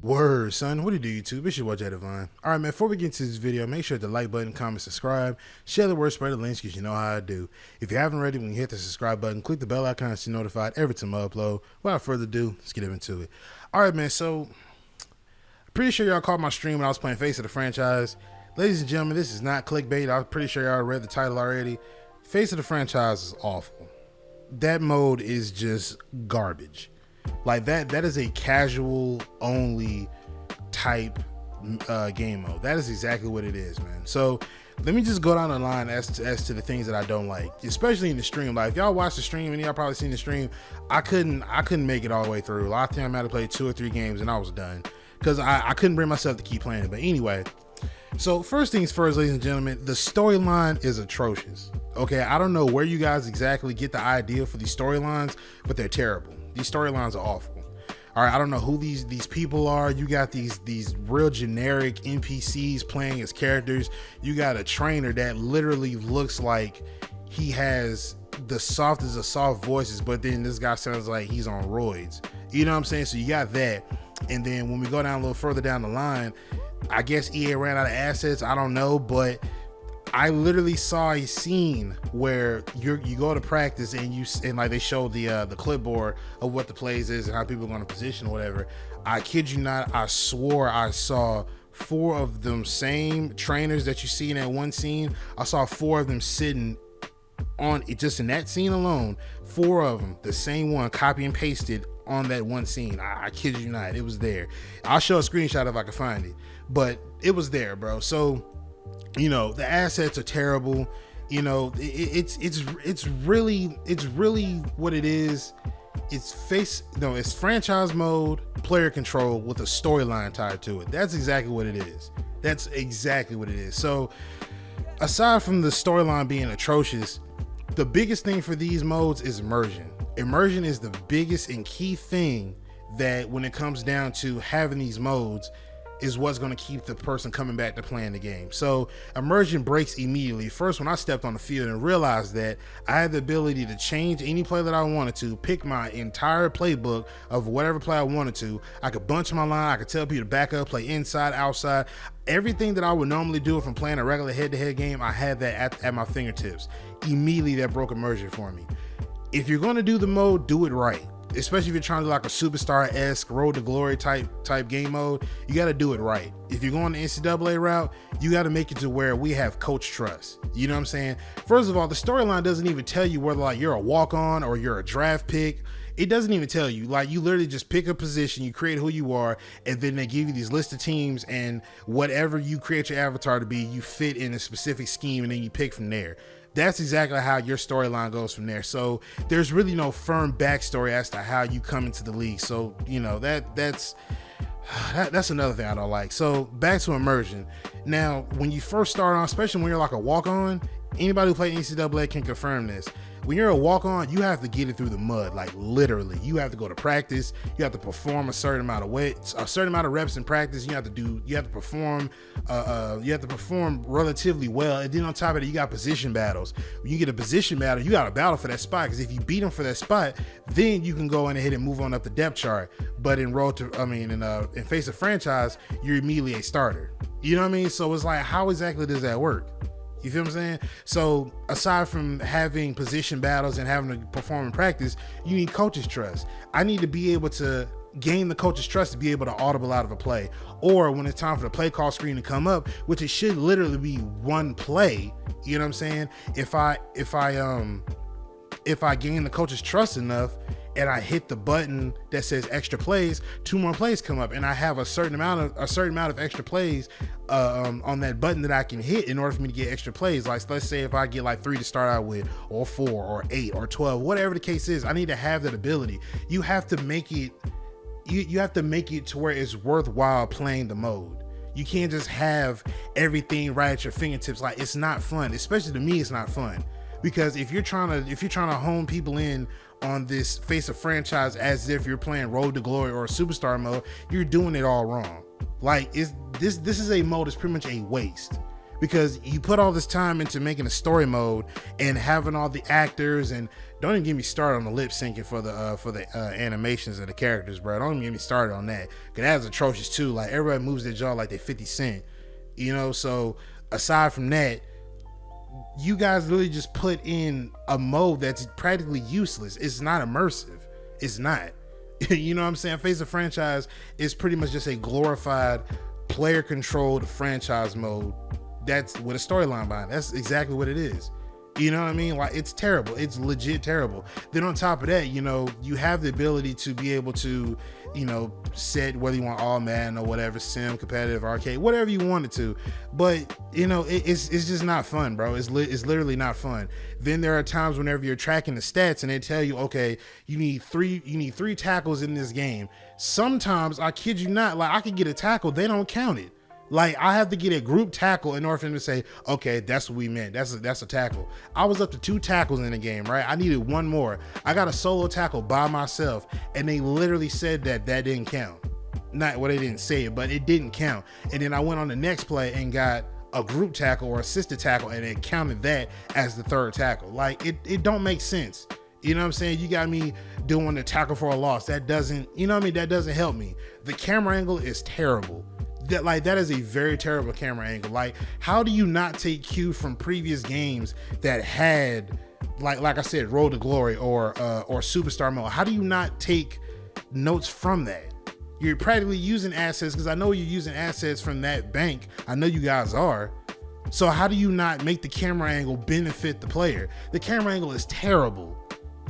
Word, son. What do you do, YouTube? It's your boy Jay Divine. All right, man. Before we get into this video, make sure to like button, comment, subscribe, share the word, spread the links, because you know how I do. If you haven't already, when you hit the subscribe button, click the bell icon to be notified every time I upload. Without further ado, let's get into it. All right, man. So, pretty sure y'all caught my stream when I was playing Face of the Franchise. Ladies and gentlemen, this is not clickbait. I'm pretty sure y'all read the title already. Face of the Franchise is awful. That mode is just garbage. Like that is a casual only type game mode. That is exactly what it is, man. So let me just go down the line as to the things that I don't like, especially in the stream. Like if y'all watch the stream and y'all probably seen the stream, I couldn't make it all the way through. A lot of times I had to play 2 or 3 games and I was done because I couldn't bring myself to keep playing it. But anyway, so first things first, ladies and gentlemen, the storyline is atrocious. Okay, I don't know where you guys exactly get the idea for these storylines, but they're terrible. These storylines are awful. All right, I don't know who these people are. You got these real generic NPCs playing as characters. You got a trainer that literally looks like he has the softest of soft voices, but then this guy sounds like he's on roids. You know what I'm saying? So you got that. And then when we go down a little further down the line, I guess EA ran out of assets. I don't know, but I literally saw a scene where you go to practice and like they showed the clipboard of what the plays is and how people are going to position or whatever. I kid you not, I swore I saw 4 of them same trainers that you see in that one scene. I saw 4 of them sitting on it just in that scene alone. 4 of them, the same one, copy and pasted on that one scene. I kid you not, it was there. I'll show a screenshot if I can find it, but it was there, bro. So you know, the assets are terrible. You know, it's really what it is. It's franchise mode, player control with a storyline tied to it. That's exactly what it is. That's exactly what it is. So aside from the storyline being atrocious, the biggest thing for these modes is immersion. Immersion is the biggest and key thing that when it comes down to having these modes is what's going to keep the person coming back to playing the game. So immersion breaks immediately. First, when I stepped on the field and realized that I had the ability to change any play that I wanted to, pick my entire playbook of whatever play I wanted to. I could bunch my line. I could tell people to back up, play inside, outside. Everything that I would normally do if I'm playing a regular head-to-head game, I had that at my fingertips. Immediately, that broke immersion for me. If you're going to do the mode, do it right. Especially if you're trying to do like a superstar-esque road to glory type game mode, you got to do it right. If you're going the NCAA route, you got to make it to where we have coach trust. You know what I'm saying? First of all, the storyline doesn't even tell you whether like you're a walk-on or you're a draft pick. It doesn't even tell you. Like you literally just pick a position, you create who you are, and then they give you these list of teams, and whatever you create your avatar to be, you fit in a specific scheme, and then you pick from there. That's exactly how your storyline goes from there. So there's really no firm backstory as to how you come into the league. So, you know, that's another thing I don't like. So back to immersion. Now, when you first start on, especially when you're like a walk-on, anybody who played NCAA can confirm this. When you're a walk-on, you have to get it through the mud, like literally. You have to go to practice. You have to perform a certain amount of reps in practice. You have to perform relatively well. And then on top of it, you got position battles. When you get a position battle, you got to battle for that spot, because if you beat them for that spot, then you can go in ahead and move on up the depth chart. But in Face of Franchise, you're immediately a starter. You know what I mean? So it's like, how exactly does that work? You feel what I'm saying? So aside from having position battles and having to perform in practice, you need coach's trust. I need to be able to gain the coach's trust to be able to audible out of a play, or when it's time for the play call screen to come up, which it should literally be one play. You know what I'm saying? If I gain the coach's trust enough and I hit the button that says extra plays, 2 more plays come up, and I have a certain amount of extra plays on that button that I can hit in order for me to get extra plays. Like, let's say if I get like 3 to start out with, or 4 or 8 or 12, whatever the case is, I need to have that ability. You have to make it you have to make it to where it's worthwhile playing the mode. You can't just have everything right at your fingertips. Like, it's not fun. Especially to me, it's not fun. Because if you're trying to hone people in on this Face of Franchise as if you're playing Road to Glory or Superstar mode, you're doing it all wrong. Like, this is a mode that's pretty much a waste, because you put all this time into making a story mode and having all the actors, and don't even get me started on the lip syncing for the animations of the characters, bro. Don't even get me started on that, because that's atrocious too. Like, everybody moves their jaw like they 50 Cent, you know. So aside from that, you guys really just put in a mode that's practically useless. It's not immersive. It's not. You know what I'm saying? Face the Franchise is pretty much just a glorified player controlled franchise mode that's with a storyline behind it. That's exactly what it is. You know what I mean? Like, it's terrible. It's legit terrible. Then on top of that, you know, you have the ability to be able to, you know, set whether you want all Madden or whatever, sim, competitive, arcade, whatever you want it to. But, you know, it's just not fun, bro. It's literally not fun. Then there are times whenever you're tracking the stats and they tell you, okay, you need three tackles in this game. Sometimes, I kid you not, like, I could get a tackle, they don't count it. Like, I have to get a group tackle in order for them to say, okay, that's what we meant. That's a tackle. I was up to 2 tackles in the game, right? I needed 1 more. I got a solo tackle by myself, and they literally said that didn't count. Not, well, they didn't say it, but it didn't count. And then I went on the next play and got a group tackle or assisted tackle, and it counted that as the 3rd tackle. Like, it don't make sense. You know what I'm saying? You got me doing the tackle for a loss. That doesn't, you know what I mean? That doesn't help me. The camera angle is terrible. That is a very terrible camera angle. Like, how do you not take cue from previous games that had, like I said, Road to Glory or Superstar Mode? How do you not take notes from that? You're practically using assets, because I know you're using assets from that bank. I know you guys are. So how do you not make the camera angle benefit the player? The camera angle is terrible.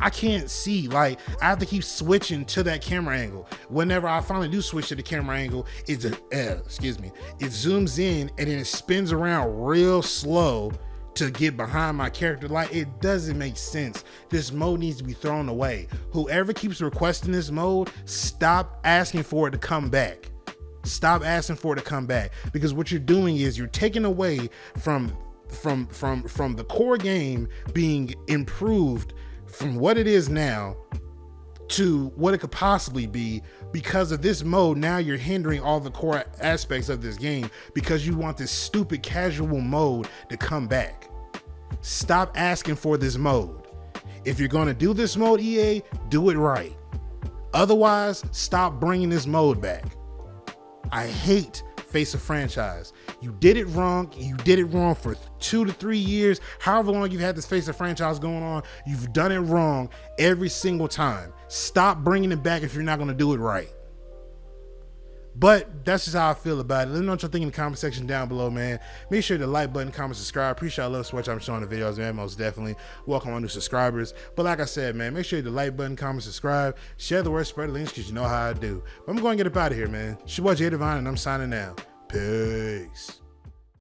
I can't see. Like, I have to keep switching to that camera angle. Whenever I finally do switch to the camera angle, it zooms in and then it spins around real slow to get behind my character. Like, it doesn't make sense. This mode needs to be thrown away. Whoever keeps requesting this mode, stop asking for it to come back. Stop asking for it to come back, because what you're doing is you're taking away from the core game being improved from what it is now to what it could possibly be. Because of this mode, now you're hindering all the core aspects of this game because you want this stupid casual mode to come back. Stop asking for this mode. If you're going to do this mode, EA, do it right. Otherwise, stop bringing this mode back. I hate Face a Franchise. You did it wrong. You did it wrong for 2 to 3 years. However long you've had this Face a Franchise going on, you've done it wrong every single time. Stop bringing it back if you're not going to do it right. But that's just how I feel about it. Let me know what y'all think in the comment section down below, man. Make sure to like button, comment, subscribe. Appreciate all the love, support I'm showing the videos, man. Most definitely. Welcome on new subscribers. But like I said, man, make sure to like button, comment, subscribe, share the word, spread the links, because you know how I do. But I'm going to get up out of here, man. It's your boy Jay Divine, and I'm signing out. Peace.